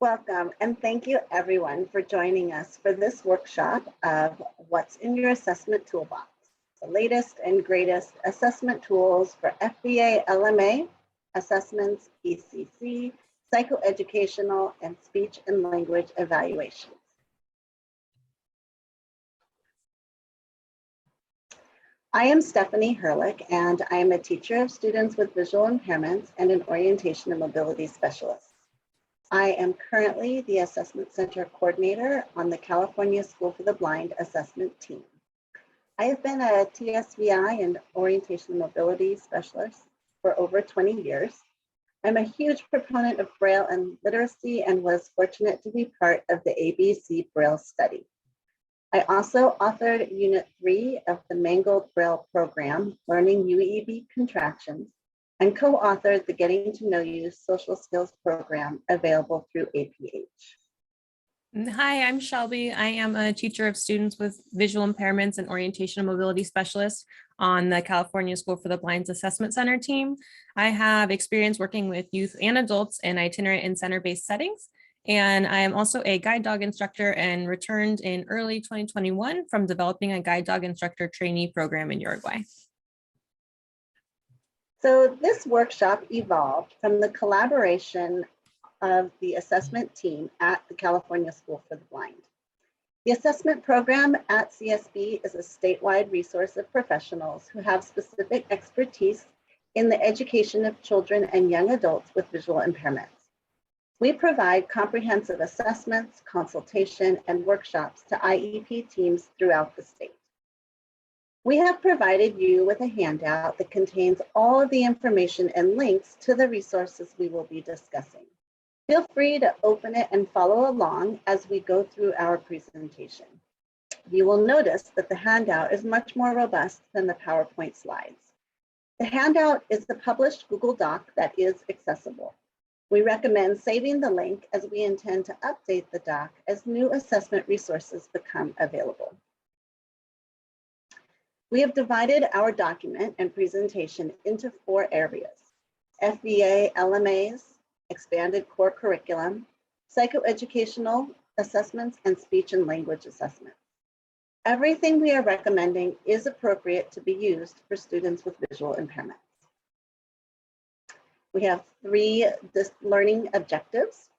Welcome, and thank you everyone for joining us for this workshop of What's in Your Assessment Toolbox, the latest and greatest assessment tools for FVlma, assessments, ECC, psychoeducational, and speech and language evaluations. I am Stephanie Herlich, and I am a teacher of students with visual impairments and an orientation and mobility specialist. I am currently the Assessment Center Coordinator on the California School for the Blind assessment team. I have been a TSVI and orientation and mobility specialist for over 20 years. I'm a huge proponent of Braille and literacy and was fortunate to be part of the ABC Braille study. I also authored Unit 3 of the Mangled Braille program, Learning UEB Contractions, and co-authored the Getting to Know You Social Skills program available through APH. Hi, I'm Shelby. I am a teacher of students with visual impairments and orientation and mobility specialist on the California School for the Blind's Assessment Center team. I have experience working with youth and adults in itinerant and center-based settings. And I am also a guide dog instructor and returned in early 2021 from developing a guide dog instructor trainee program in Uruguay. So this workshop evolved from the collaboration of the assessment team at the California School for the Blind. The assessment program at CSB is a statewide resource of professionals who have specific expertise in the education of children and young adults with visual impairments. We provide comprehensive assessments, consultation, and workshops to IEP teams throughout the state. We have provided you with a handout that contains all of the information and links to the resources we will be discussing. Feel free to open it and follow along as we go through our presentation. You will notice that the handout is much more robust than the PowerPoint slides. The handout is the published Google Doc that is accessible. We recommend saving the link as we intend to update the doc as new assessment resources become available. We have divided our document and presentation into 4 areas: FVlma's expanded core curriculum, psychoeducational assessments, and speech and language assessments. Everything we are recommending is appropriate to be used for students with visual impairments. We have 3 learning objectives.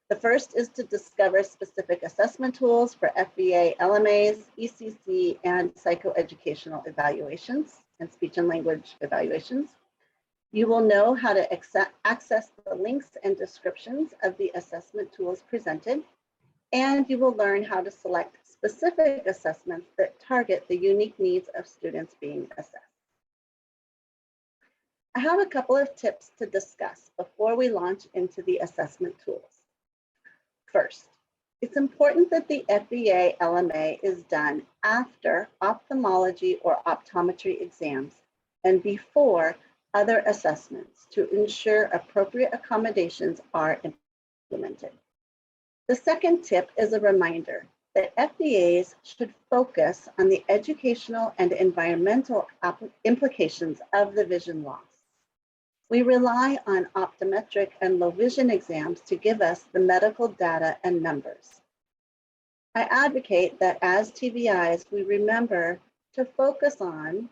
The first is to discover specific assessment tools for FVlma's, ECC, and psychoeducational evaluations and speech and language evaluations. You will know how to access the links and descriptions of the assessment tools presented, and you will learn how to select specific assessments that target the unique needs of students being assessed. I have a couple of tips to discuss before we launch into the assessment tools. First, it's important that the FVlma is done after ophthalmology or optometry exams and before other assessments to ensure appropriate accommodations are implemented. The second tip is a reminder that FVAs should focus on the educational and environmental implications of the vision loss. We rely on optometric and low vision exams to give us the medical data and numbers. I advocate that as TVIs, we remember to focus on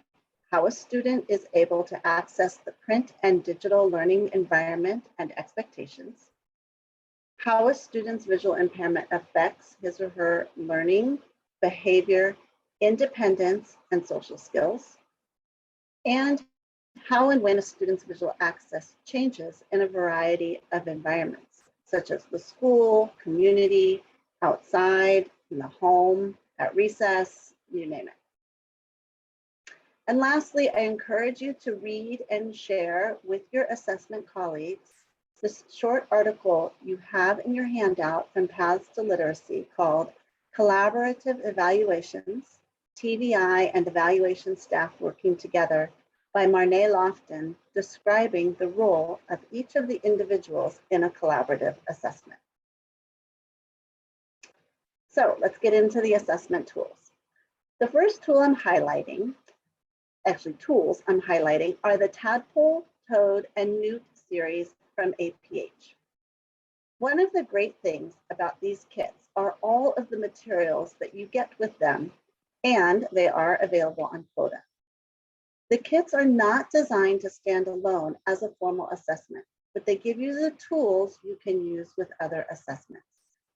how a student is able to access the print and digital learning environment and expectations, how a student's visual impairment affects his or her learning, behavior, independence, and social skills, and how and when a student's visual access changes in a variety of environments, such as the school, community, outside, in the home, at recess, you name it. And lastly, I encourage you to read and share with your assessment colleagues this short article you have in your handout from Paths to Literacy called Collaborative Evaluations, TVI and Evaluation Staff Working Together by Marnay Lofton, describing the role of each of the individuals in a collaborative assessment. So let's get into the assessment tools. The first tool I'm highlighting, actually tools I'm highlighting, are the Tadpole, Toad, and Newt series from APH. One of the great things about these kits are all of the materials that you get with them, and they are available on quota. The kits are not designed to stand alone as a formal assessment, but they give you the tools you can use with other assessments,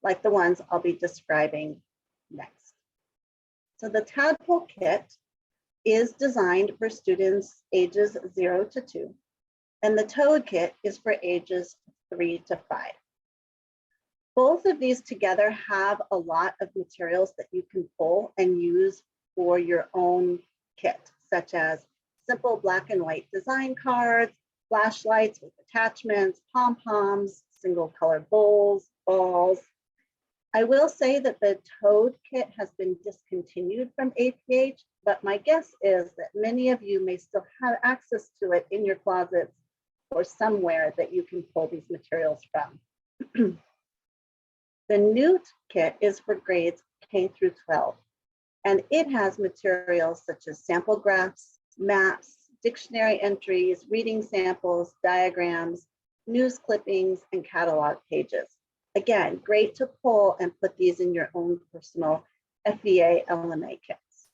like the ones I'll be describing next. So the Tadpole Kit is designed for students ages 0 to 2, and the Toad Kit is for ages 3 to 5. Both of these together have a lot of materials that you can pull and use for your own kit, such as simple black and white design cards, flashlights with attachments, pom-poms, single color bowls, balls. I will say that the Toad Kit has been discontinued from APH, but my guess is that many of you may still have access to it in your closets or somewhere that you can pull these materials from. The Newt Kit is for grades K through 12, and it has materials such as sample graphs, maps, dictionary entries, reading samples, diagrams, news clippings, and catalog pages. Again, great to pull and put these in your own personal FVlma kits.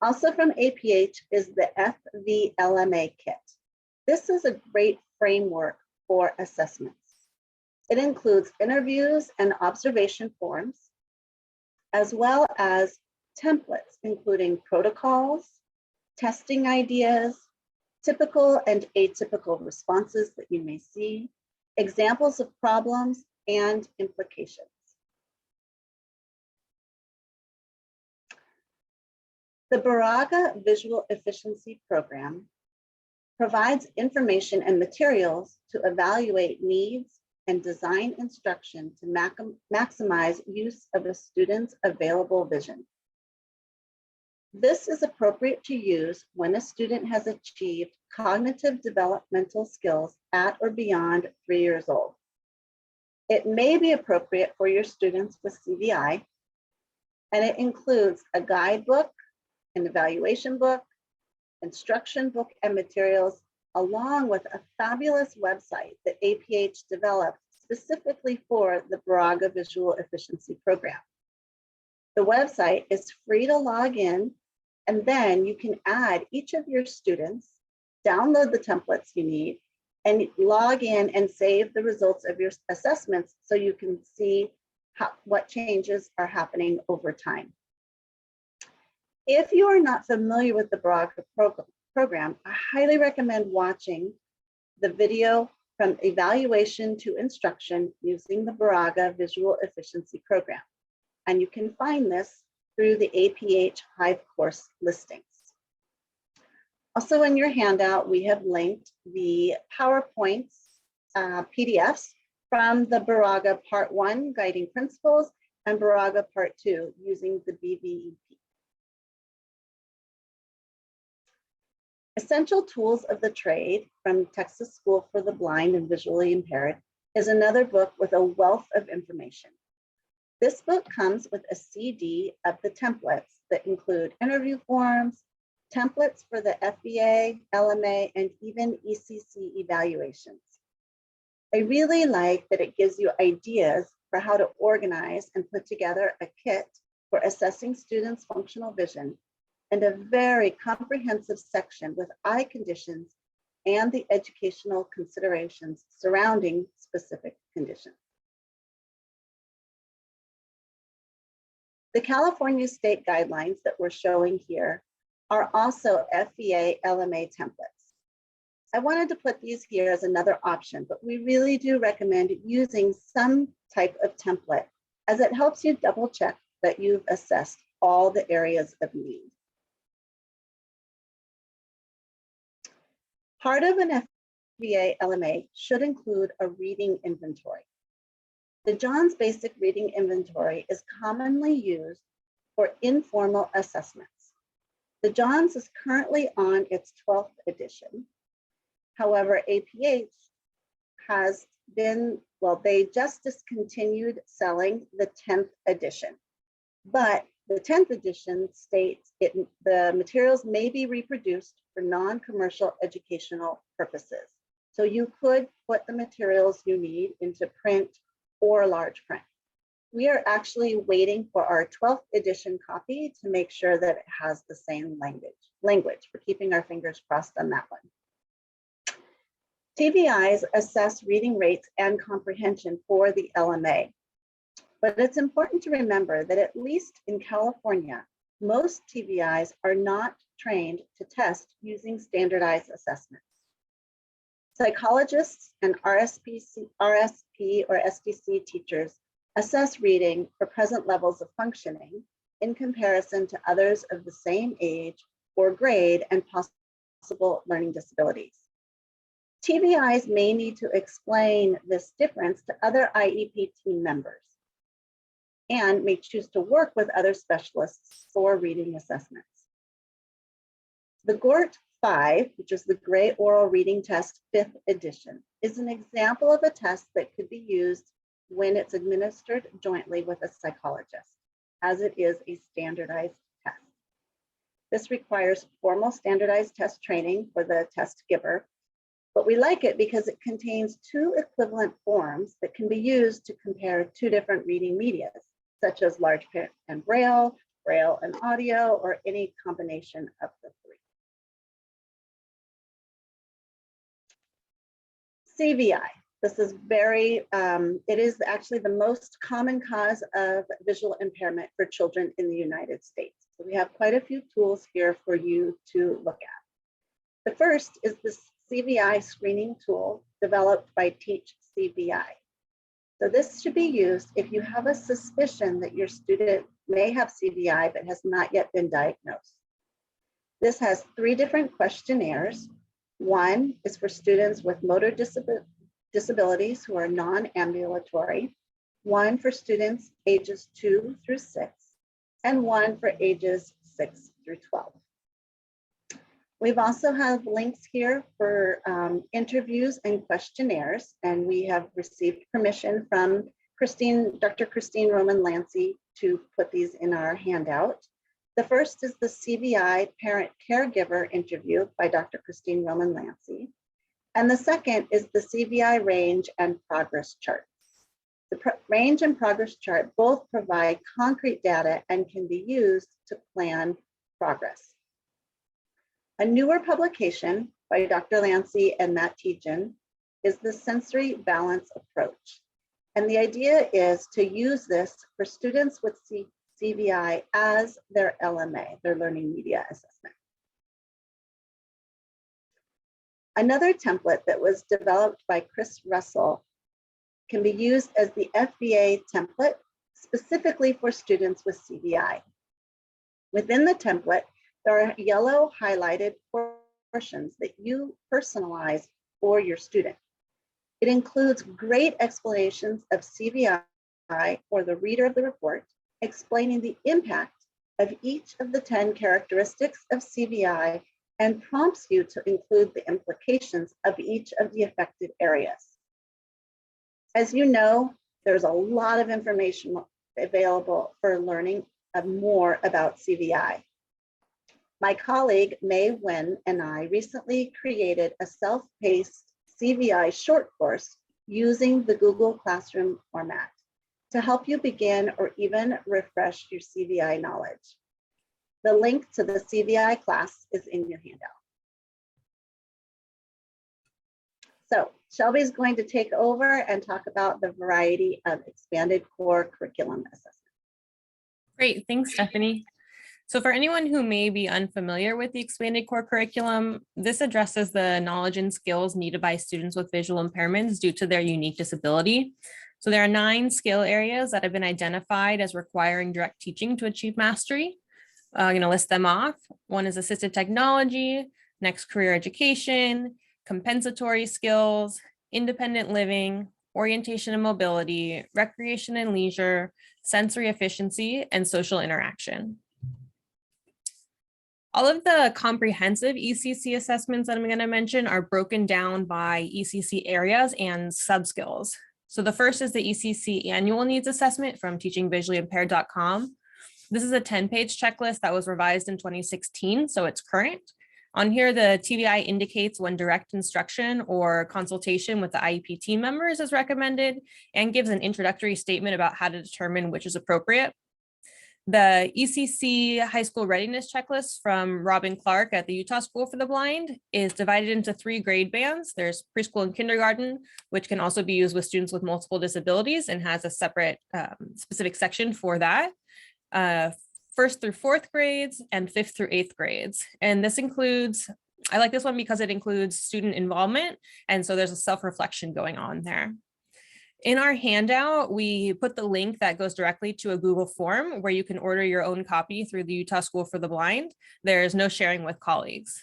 Also from APH is the FVlma Kit. This is a great framework for assessments. It includes interviews and observation forms, as well as templates, including protocols, testing ideas, typical and atypical responses that you may see, examples of problems, and implications. The Baraga Visual Efficiency Program provides information and materials to evaluate needs and design instruction to maximize use of a student's available vision. This is appropriate to use when a student has achieved cognitive developmental skills at or beyond 3 years old. It may be appropriate for your students with CVI, and it includes a guidebook, an evaluation book, instruction book, and materials, along with a fabulous website that APH developed specifically for the Baraga Visual Efficiency Program. The website is free to log in, and then you can add each of your students, download the templates you need, and log in and save the results of your assessments so you can see what changes are happening over time. If you are not familiar with the Baraga program, I highly recommend watching the video from evaluation to instruction using the Baraga Visual Efficiency Program. And you can find this through the APH Hive course listings. Also in your handout, we have linked the PowerPoints PDFs from the Baraga Part 1 Guiding Principles and Baraga Part 2 using the BVEP. Essential Tools of the Trade from Texas School for the Blind and Visually Impaired is another book with a wealth of information. This book comes with a CD of the templates that include interview forms, templates for the FVA, LMA, and even ECC evaluations. I really like that it gives you ideas for how to organize and put together a kit for assessing students' functional vision, and a very comprehensive section with eye conditions and the educational considerations surrounding specific conditions. The California state guidelines that we're showing here are also FVlma templates. I wanted to put these here as another option, but we really do recommend using some type of template, as it helps you double check that you've assessed all the areas of need. Part of an FVlma should include a reading inventory. The Johns Basic Reading Inventory is commonly used for informal assessments. The Johns is currently on its 12th edition. However, APH has been, well, they just discontinued selling the 10th edition, but the 10th edition states the materials may be reproduced for non-commercial educational purposes. So you could put the materials you need into print or large print. We are actually waiting for our 12th edition copy to make sure that it has the same language. We're keeping our fingers crossed on that one. TVIs assess reading rates and comprehension for the LMA. But it's important to remember that at least in California, most TVIs are not trained to test using standardized assessments. Psychologists and RSP or SDC teachers assess reading for present levels of functioning in comparison to others of the same age or grade and possible learning disabilities. TVIs may need to explain this difference to other IEP team members and may choose to work with other specialists for reading assessments. The GORT 5, which is the Gray Oral Reading Test 5th edition, is an example of a test that could be used when it's administered jointly with a psychologist, as it is a standardized test. This requires formal standardized test training for the test giver, but we like it because it contains 2 equivalent forms that can be used to compare 2 different reading medias, such as large print and Braille, Braille and audio, or any combination of the 3. CVI. This is it is actually the most common cause of visual impairment for children in the United States. So we have quite a few tools here for you to look at. The first is the CVI screening tool developed by Teach CVI. So this should be used if you have a suspicion that your student may have CVI but has not yet been diagnosed. This has 3 different questionnaires. One is for students with motor disabilities who are non-ambulatory, one for students ages 2 through 6, and one for ages 6 through 12. We've also have links here for interviews and questionnaires, and we have received permission from Dr. Christine Roman-Lancy to put these in our handout. The first is the CVI parent caregiver interview by Dr. Christine Roman-Lancy. And the second is the CVI range and progress chart. The range and progress chart both provide concrete data and can be used to plan progress. A newer publication by Dr. Lancy and Matt Tejan is the sensory balance approach. And the idea is to use this for students with CVI as their LMA, their learning media assessment. Another template that was developed by Chris Russell can be used as the FVA template specifically for students with CVI. Within the template, there are yellow highlighted portions that you personalize for your student. It includes great explanations of CVI or the reader of the report, explaining the impact of each of the 10 characteristics of CVI and prompts you to include the implications of each of the affected areas. As you know, there's a lot of information available for learning more about CVI. My colleague, May Wen, and I recently created a self-paced CVI short course using the Google Classroom format to help you begin or even refresh your CVI knowledge. The link to the CVI class is in your handout. So Shelby's going to take over and talk about the variety of expanded core curriculum assessment. Great, thanks, Stephanie. So for anyone who may be unfamiliar with the expanded core curriculum, this addresses the knowledge and skills needed by students with visual impairments due to their unique disability. So there are 9 skill areas that have been identified as requiring direct teaching to achieve mastery. I'm going to list them off. One is assistive technology, next career education, compensatory skills, independent living, orientation and mobility, recreation and leisure, sensory efficiency, and social interaction. All of the comprehensive ECC assessments that I'm going to mention are broken down by ECC areas and subskills. So the first is the ECC annual needs assessment from teachingvisuallyimpaired.com. This is a 10-page checklist that was revised in 2016, so it's current. On here, the TBI indicates when direct instruction or consultation with the IEP team members is recommended and gives an introductory statement about how to determine which is appropriate. The ECC High School Readiness Checklist from Robin Clark at the Utah School for the Blind is divided into 3 grade bands. There's preschool and kindergarten, which can also be used with students with multiple disabilities and has a separate specific section for that. 1st through 4th grades and 5th through 8th grades. And this includes, I like this one because it includes student involvement. And so there's a self-reflection going on there. In our handout, we put the link that goes directly to a Google form where you can order your own copy through the Utah School for the Blind. There's no sharing with colleagues.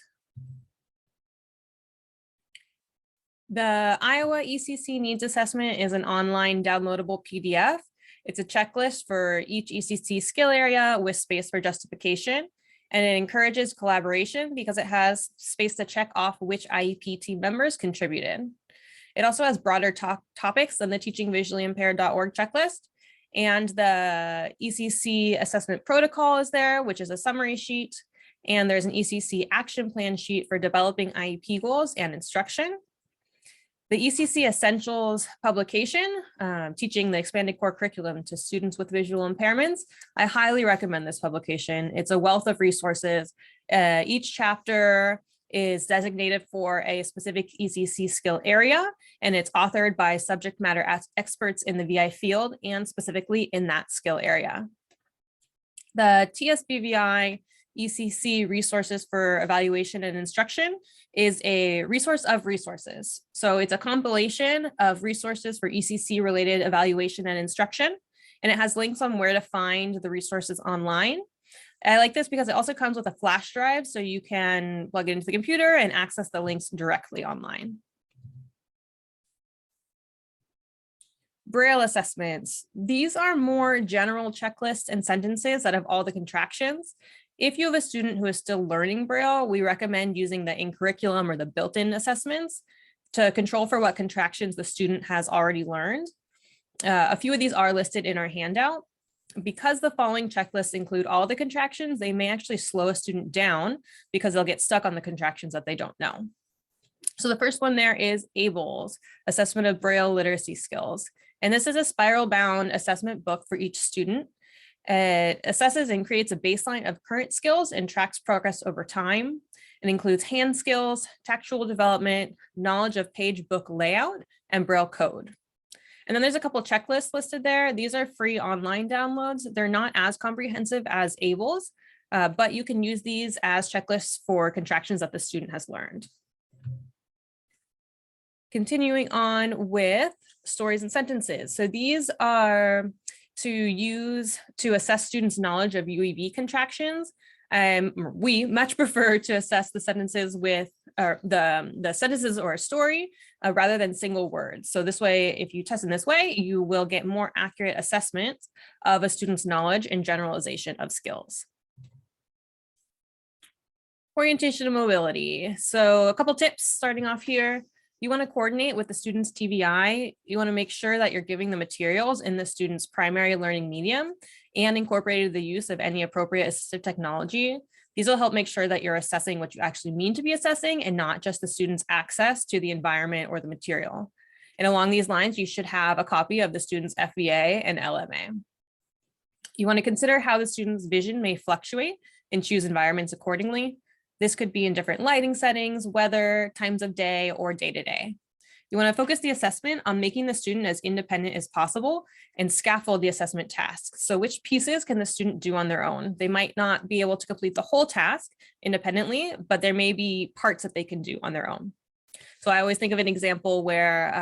The Iowa ECC Needs Assessment is an online downloadable PDF. It's a checklist for each ECC skill area with space for justification, and it encourages collaboration because it has space to check off which IEP team members contributed. It also has broader topics than the teachingvisuallyimpaired.org checklist, and the ECC assessment protocol is there, which is a summary sheet, and there's an ECC action plan sheet for developing IEP goals and instruction. The ECC Essentials publication, teaching the expanded core curriculum to students with visual impairments. I highly recommend this publication. It's a wealth of resources. Each chapter is designated for a specific ECC skill area, and it's authored by subject matter experts in the VI field and specifically in that skill area. The TSBVI ECC Resources for Evaluation and Instruction is a resource of resources. So it's a compilation of resources for ECC related evaluation and instruction, and it has links on where to find the resources online. I like this because it also comes with a flash drive, so you can plug it into the computer and access the links directly online. Braille assessments. These are more general checklists and sentences that have all the contractions. If you have a student who is still learning Braille, we recommend using the in curriculum or the built-in assessments to control for what contractions the student has already learned. A few of these are listed in our handout. Because the following checklists include all the contractions, they may actually slow a student down because they'll get stuck on the contractions that they don't know. So the first one there is ABLES, Assessment of Braille Literacy Skills. And this is a spiral bound assessment book for each student. It assesses and creates a baseline of current skills and tracks progress over time. It includes hand skills, tactual development, knowledge of page book layout, and Braille code. And then there's a couple checklists listed there. These are free online downloads. They're not as comprehensive as ABLES, but you can use these as checklists for contractions that the student has learned. Continuing on with stories and sentences. So these are to use to assess students' knowledge of UEB contractions. We much prefer to assess the sentences with the sentences or a story rather than single words. So this way, if you test in this way, you will get more accurate assessments of a student's knowledge and generalization of skills. Orientation and mobility. So a couple tips starting off here. You want to coordinate with the student's TBI. You want to make sure that you're giving the materials in the student's primary learning medium and incorporated the use of any appropriate assistive technology. These will help make sure that you're assessing what you actually mean to be assessing and not just the student's access to the environment or the material. And along these lines, you should have a copy of the student's FVA and LMA. You want to consider how the student's vision may fluctuate and choose environments accordingly. This could be in different lighting settings, weather, times of day, or day-to-day. You want to focus the assessment on making the student as independent as possible and scaffold the assessment tasks. So which pieces can the student do on their own? They might not be able to complete the whole task independently, but there may be parts that they can do on their own. So I always think of an example where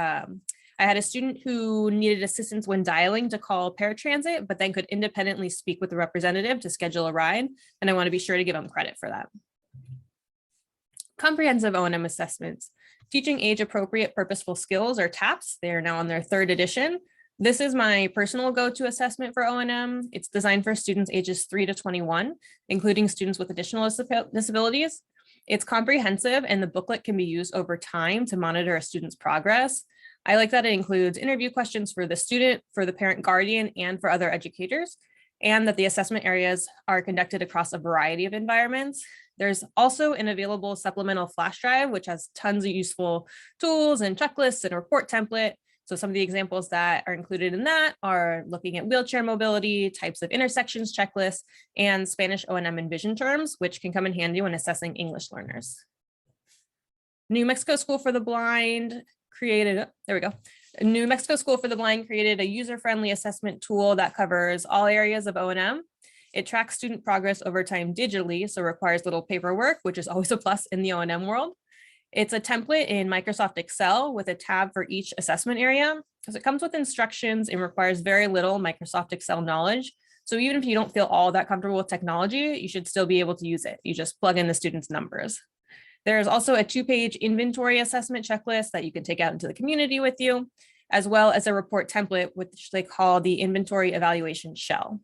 I had a student who needed assistance when dialing to call paratransit, but then could independently speak with the representative to schedule a ride. And I want to be sure to give them credit for that. Comprehensive O&M assessments. Teaching age-appropriate purposeful skills, or TAPS. They are now on their 3rd edition. This is my personal go-to assessment for O&M. It's designed for students ages 3 to 21, including students with additional disabilities. It's comprehensive, and the booklet can be used over time to monitor a student's progress. I like that it includes interview questions for the student, for the parent guardian, and for other educators, and that the assessment areas are conducted across a variety of environments. There's also an available supplemental flash drive, which has tons of useful tools and checklists and a report template. So some of the examples that are included in that are looking at wheelchair mobility, types of intersections checklists, and Spanish O&M and vision terms, which can come in handy when assessing English learners. New Mexico School for the Blind created, there we go. New Mexico School for the Blind created a user-friendly assessment tool that covers all areas of O&M. It tracks student progress over time digitally, so requires little paperwork, which is always a plus in the O&M world. It's a template in Microsoft Excel with a tab for each assessment area. So it comes with instructions and requires very little Microsoft Excel knowledge. So even if you don't feel all that comfortable with technology, you should still be able to use it. You just plug in the students' numbers. There's also a 2-page inventory assessment checklist that you can take out into the community with you, as well as a report template, which they call the Inventory Evaluation Shell.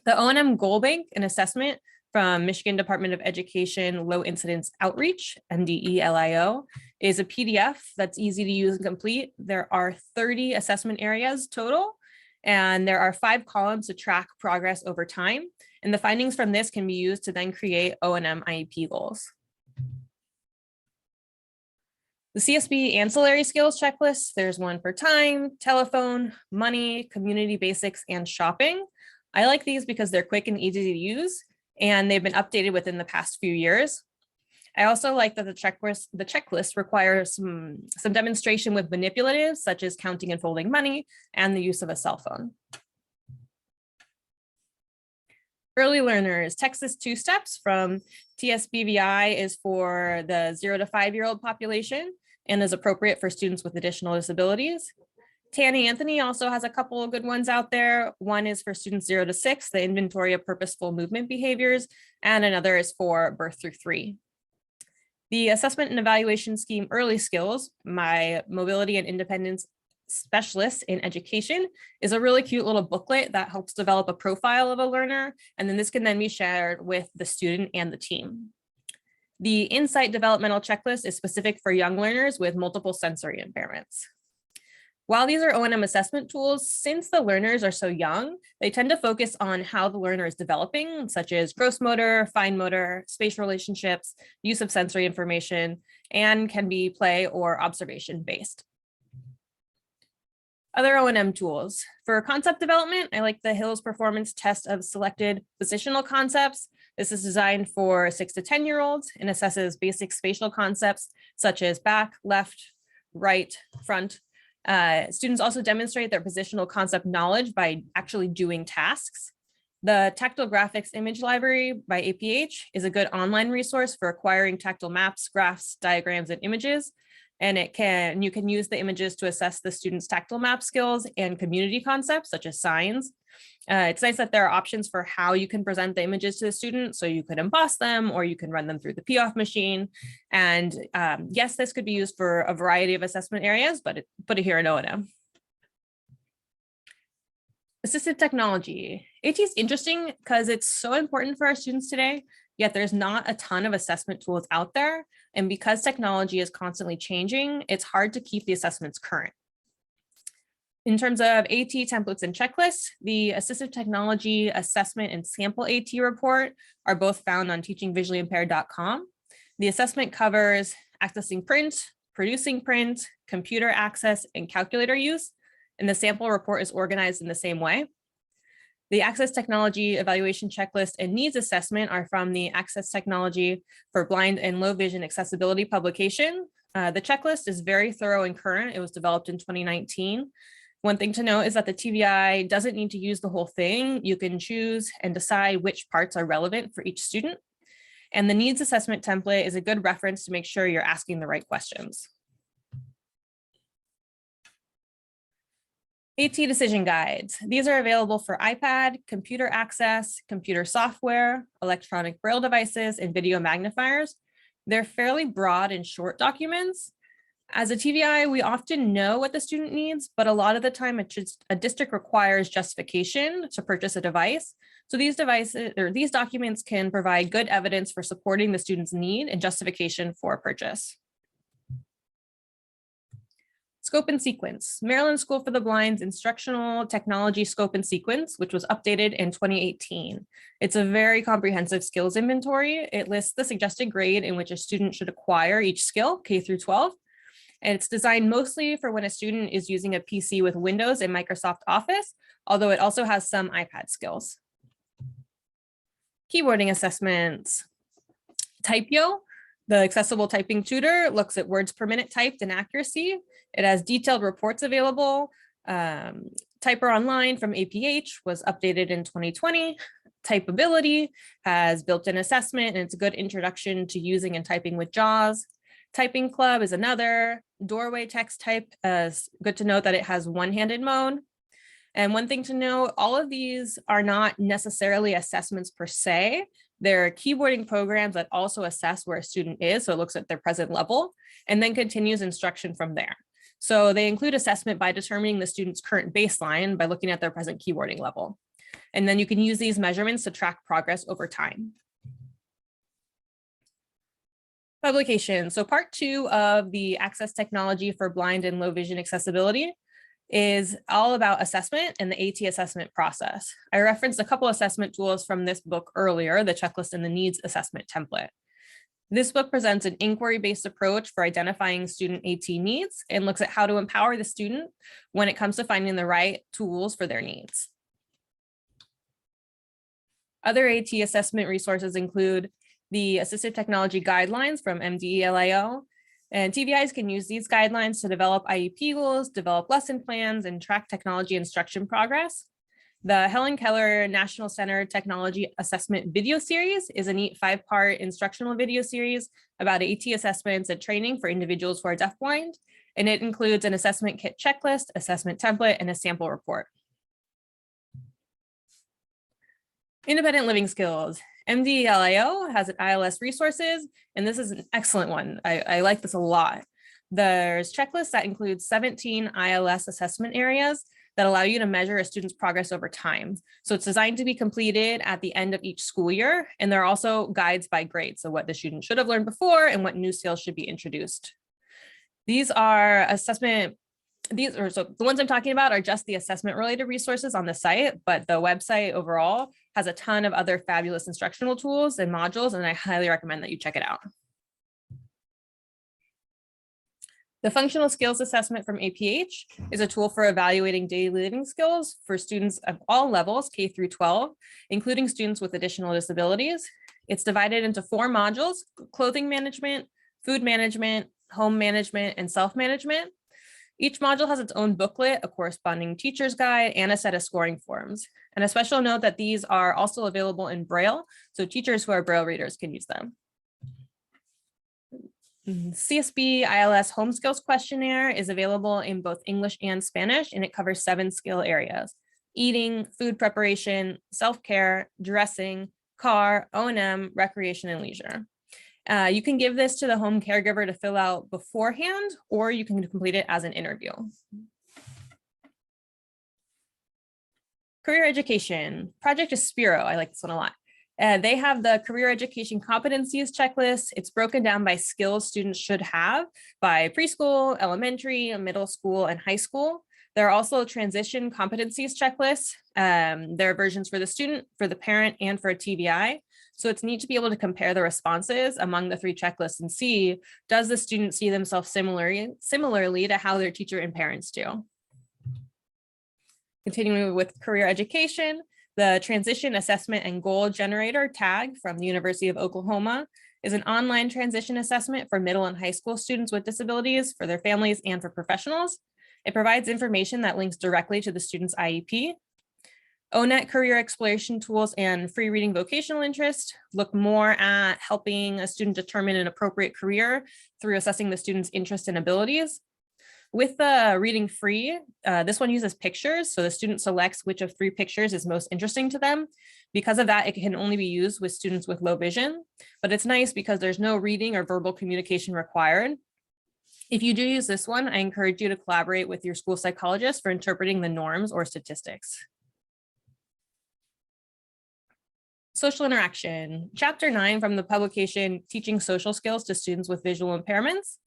The O&M Goal Bank and Assessment from Michigan Department of Education Low Incidence Outreach, MDELIO, is a PDF that's easy to use and complete. There are 30 assessment areas total, and there are 5 columns to track progress over time. And the findings from this can be used to then create O&M IEP goals. The CSB ancillary skills checklist, there's one for time, telephone, money, community basics, and shopping. I like these because they're quick and easy to use, and they've been updated within the past few years. I also like that the checklist requires some demonstration with manipulatives, such as counting and folding money and the use of a cell phone. Early learners, Texas 2 Steps from TSBVI is for the 0 to 5-year-old population and is appropriate for students with additional disabilities. Tanny Anthony also has a couple of good ones out there. One is for students 0 to 6, the inventory of purposeful movement behaviors, and another is for birth through 3. The assessment and evaluation scheme Early Skills, my mobility and independence specialist in education, is a really cute little booklet that helps develop a profile of a learner. And then this can then be shared with the student and the team. The Insight Developmental Checklist is specific for young learners with multiple sensory impairments. While these are O&M assessment tools, since the learners are so young, they tend to focus on how the learner is developing, such as gross motor, fine motor, spatial relationships, use of sensory information, and can be play or observation based. Other O&M tools. For concept development, I like the Hills Performance Test of Selected Positional Concepts. This is designed for 6 to 10-year-olds and assesses basic spatial concepts such as back, left, right, front. Students also demonstrate their positional concept knowledge by actually doing tasks. The Tactile Graphics Image Library by APH is a good online resource for acquiring tactile maps, graphs, diagrams, and images. And you can use the images to assess the students' tactile map skills and community concepts such as signs. It's nice that there are options for how you can present the images to the student. So you could emboss them or you can run them through the POF machine. And yes, this could be used for a variety of assessment areas, but put it here in O&M. Assistive technology. AT is interesting because it's so important for our students today, yet there's not a ton of assessment tools out there. And because technology is constantly changing, it's hard to keep the assessments current. In terms of AT templates and checklists, the Assistive Technology Assessment and Sample AT report are both found on teachingvisuallyimpaired.com. The assessment covers accessing print, producing print, computer access, and calculator use, and the sample report is organized in the same way. The Access Technology Evaluation Checklist and Needs Assessment are from the Access Technology for Blind and Low Vision Accessibility publication. The checklist is very thorough and current. It was developed in 2019. One thing to note is that the TVI doesn't need to use the whole thing. You can choose and decide which parts are relevant for each student. And the needs assessment template is a good reference to make sure you're asking the right questions. AT decision guides. These are available for iPad, computer access, computer software, electronic Braille devices, and video magnifiers. They're fairly broad and short documents. As a TVI, we often know what the student needs, but a lot of the time a district requires justification to purchase a device. So these documents can provide good evidence for supporting the student's need and justification for purchase. Scope and sequence, Maryland School for the Blind's instructional technology scope and sequence, which was updated in 2018. It's a very comprehensive skills inventory. It lists the suggested grade in which a student should acquire each skill, K through 12. And it's designed mostly for when a student is using a PC with Windows and Microsoft Office, although it also has some iPad skills. Keyboarding assessments. Typio, the accessible typing tutor, looks at words per minute typed and accuracy. It has detailed reports available. Typer Online from APH was updated in 2020. Typability has built-in assessment, and it's a good introduction to using and typing with JAWS. Typing Club is another. Doorway text type, good to note that it has one-handed mode. And one thing to note, all of these are not necessarily assessments per se. They're keyboarding programs that also assess where a student is, so it looks at their present level, and then continues instruction from there. So they include assessment by determining the student's current baseline by looking at their present keyboarding level. And then you can use these measurements to track progress over time. Publication. So part 2 of the Access Technology for Blind and Low Vision Accessibility is all about assessment and the AT assessment process. I referenced a couple assessment tools from this book earlier, the checklist and the needs assessment template. This book presents an inquiry-based approach for identifying student AT needs and looks at how to empower the student when it comes to finding the right tools for their needs. Other AT assessment resources include the Assistive Technology Guidelines from MDELIO, and TVIs can use these guidelines to develop IEP goals, develop lesson plans, and track technology instruction progress. The Helen Keller National Center Technology Assessment video series is a neat 5-part instructional video series about AT assessments and training for individuals who are deafblind, and it includes an assessment kit checklist, assessment template, and a sample report. Independent living skills. MDLIO has an ILS resources, and this is an excellent one. I like this a lot. There's checklists that include 17 ILS assessment areas that allow you to measure a student's progress over time. So it's designed to be completed at the end of each school year, and there are also guides by grade, so what the student should have learned before and what new skills should be introduced. These are assessment. So the ones I'm talking about are just the assessment related resources on the site, but the website overall has a ton of other fabulous instructional tools and modules, and I highly recommend that you check it out. The Functional Skills Assessment from APH is a tool for evaluating daily living skills for students of all levels, K through 12, including students with additional disabilities. It's divided into 4 modules: clothing management, food management, home management, and self-management. Each module has its own booklet, a corresponding teacher's guide, and a set of scoring forms. And a special note that these are also available in Braille, so teachers who are Braille readers can use them. CSB ILS Home Skills Questionnaire is available in both English and Spanish, and it covers 7 skill areas: eating, food preparation, self-care, dressing, car, O&M, recreation, and leisure. You can give this to the home caregiver to fill out beforehand, or you can complete it as an interview. Career education. Project Aspiro, I like this one a lot. They have the career education competencies checklist. It's broken down by skills students should have by preschool, elementary, middle school, and high school. There are also transition competencies checklists. There are versions for the student, for the parent, and for a TVI. So it's neat to be able to compare the responses among the 3 checklists and see, does the student see themselves similarly to how their teacher and parents do? Continuing with career education, the Transition Assessment and Goal Generator tag from the University of Oklahoma is an online transition assessment for middle and high school students with disabilities, for their families, and for professionals. It provides information that links directly to the student's IEP. ONET Career Exploration Tools and Free Reading Vocational Interest look more at helping a student determine an appropriate career through assessing the student's interests and abilities. With the Reading Free, this one uses pictures, so the student selects which of 3 pictures is most interesting to them. Because of that, it can only be used with students with low vision, but it's nice because there's no reading or verbal communication required. If you do use this one, I encourage you to collaborate with your school psychologist for interpreting the norms or statistics. Social interaction. Chapter 9 from the publication Teaching Social Skills to Students with Visual Impairments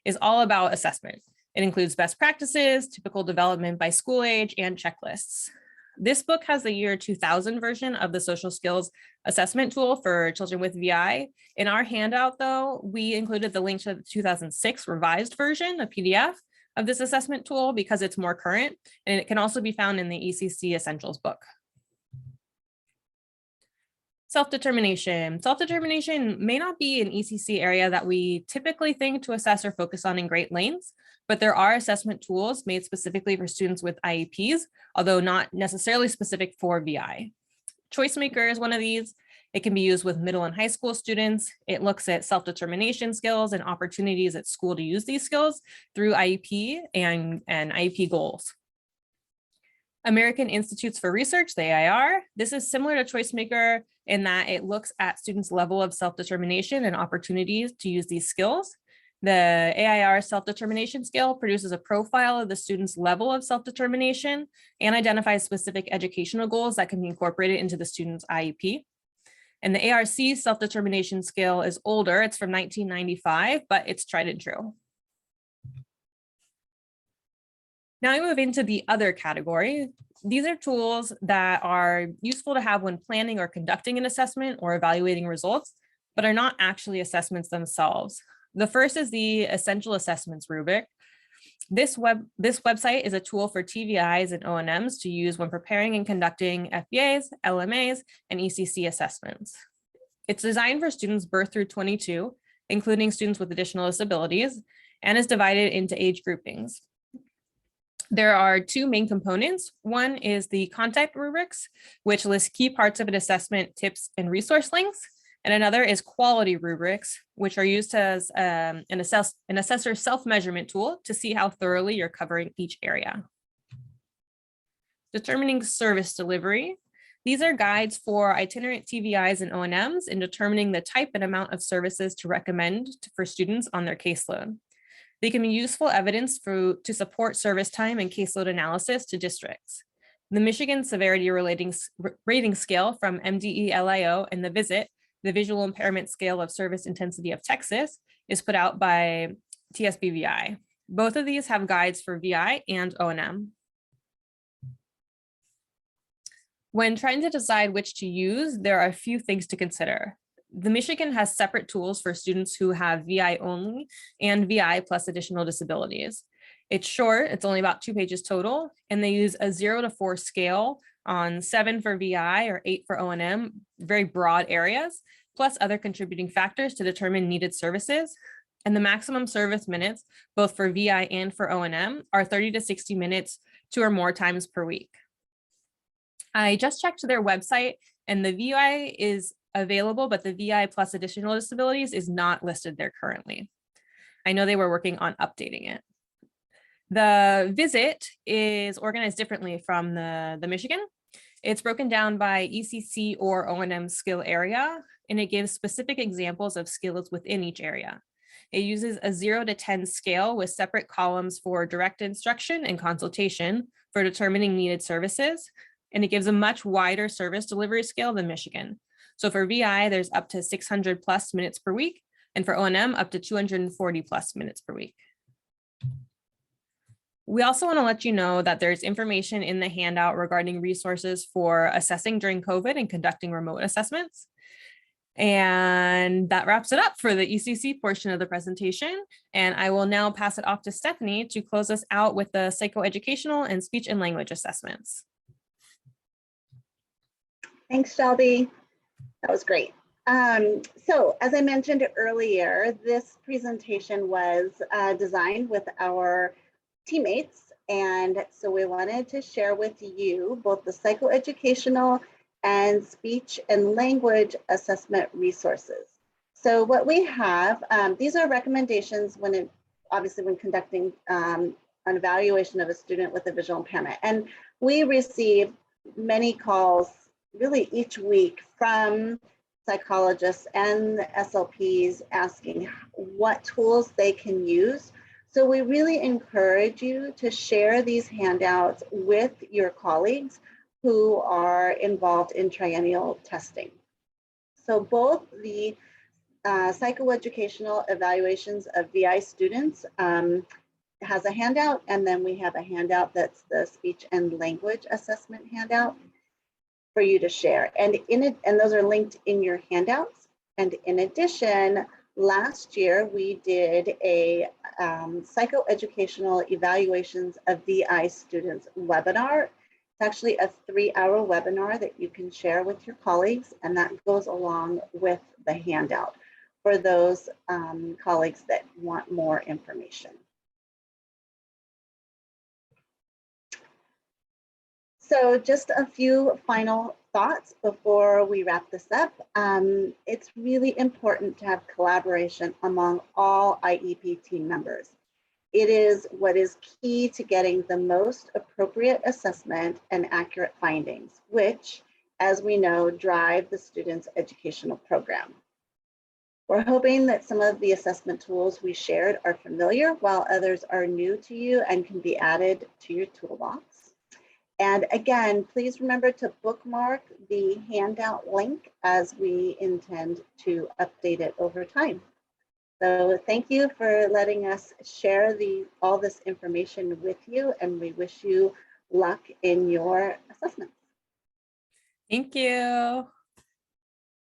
is all about assessment. It includes best practices, typical development by school age, and checklists. This book has the year 2000 version of the social skills assessment tool for children with VI. In our handout, though, we included the link to the 2006 revised version, a PDF of this assessment tool, because it's more current, and it can also be found in the ECC Essentials book. Self-determination. Self-determination may not be an ECC area that we typically think to assess or focus on in great lengths, but there are assessment tools made specifically for students with IEPs, although not necessarily specific for VI. ChoiceMaker is one of these. It can be used with middle and high school students. It looks at self-determination skills and opportunities at school to use these skills through IEP and IEP goals. American Institutes for Research, the AIR. This is similar to ChoiceMaker in that it looks at students' level of self-determination and opportunities to use these skills. The AIR self-determination scale produces a profile of the student's level of self-determination and identifies specific educational goals that can be incorporated into the student's IEP. And the ARC self-determination scale is older. It's from 1995, but it's tried and true. Now I move into the other category. These are tools that are useful to have when planning or conducting an assessment or evaluating results, but are not actually assessments themselves. The first is the Essential Assessments rubric. This website is a tool for TVIs and O&Ms to use when preparing and conducting FBAs, LMAs, and ECC assessments. It's designed for students birth through 22, including students with additional disabilities, and is divided into age groupings. There are two main components. One is the content rubrics, which lists key parts of an assessment, tips, and resource links. And another is quality rubrics, which are used as an assessor self-measurement tool to see how thoroughly you're covering each area. Determining service delivery. These are guides for itinerant TVIs and O&Ms in determining the type and amount of services to recommend for students on their caseload. They can be useful evidence to support service time and caseload analysis to districts. The Michigan Severity Rating Scale from MDE-LIO and the VISIT, the Visual Impairment Scale of Service Intensity of Texas, is put out by TSBVI. Both of these have guides for VI and O&M. When trying to decide which to use, there are a few things to consider. The Michigan has separate tools for students who have VI only and VI plus additional disabilities. It's short, it's only about 2 pages total, and they use a 0 to 4 scale on 7 for VI or 8 for O&M, very broad areas, plus other contributing factors to determine needed services. And the maximum service minutes, both for VI and for O&M, are 30 to 60 minutes 2 or more times per week. I just checked their website and the VI is available, but the VI plus additional disabilities is not listed there currently. I know they were working on updating it. The visit is organized differently from the Michigan. It's broken down by ECC or O&M skill area, and it gives specific examples of skills within each area. It uses a 0 to 10 scale with separate columns for direct instruction and consultation for determining needed services, and it gives a much wider service delivery scale than Michigan. So for VI, there's up to 600 plus minutes per week, and for O&M, up to 240 plus minutes per week. We also want to let you know that there's information in the handout regarding resources for assessing during COVID and conducting remote assessments. And that wraps it up for the ECC portion of the presentation. And I will now pass it off to Stephanie to close us out with the psychoeducational and speech and language assessments. Thanks, Shelby. That was great. So as I mentioned earlier, this presentation was designed with our teammates. And so we wanted to share with you both the psychoeducational and speech and language assessment resources. So what we have, these are recommendations obviously when conducting an evaluation of a student with a visual impairment. And we receive many calls really each week from psychologists and SLPs asking what tools they can use. So we really encourage you to share these handouts with your colleagues who are involved in triennial testing. So both the psychoeducational evaluations of VI students has a handout, and then we have a handout that's the speech and language assessment handout for you to share. And those are linked in your handouts. And in addition, last year we did a Psychoeducational Evaluations of VI students webinar. It's actually a 3-hour webinar that you can share with your colleagues, and that goes along with the handout for those colleagues that want more information. So just a few final thoughts before we wrap this up. It's really important to have collaboration among all IEP team members. It is what is key to getting the most appropriate assessment and accurate findings, which, as we know, drive the student's educational program. We're hoping that some of the assessment tools we shared are familiar, while others are new to you and can be added to your toolbox. And again, please remember to bookmark the handout link, as we intend to update it over time. So thank you for letting us share all this information with you, and we wish you luck in your assessments. Thank you.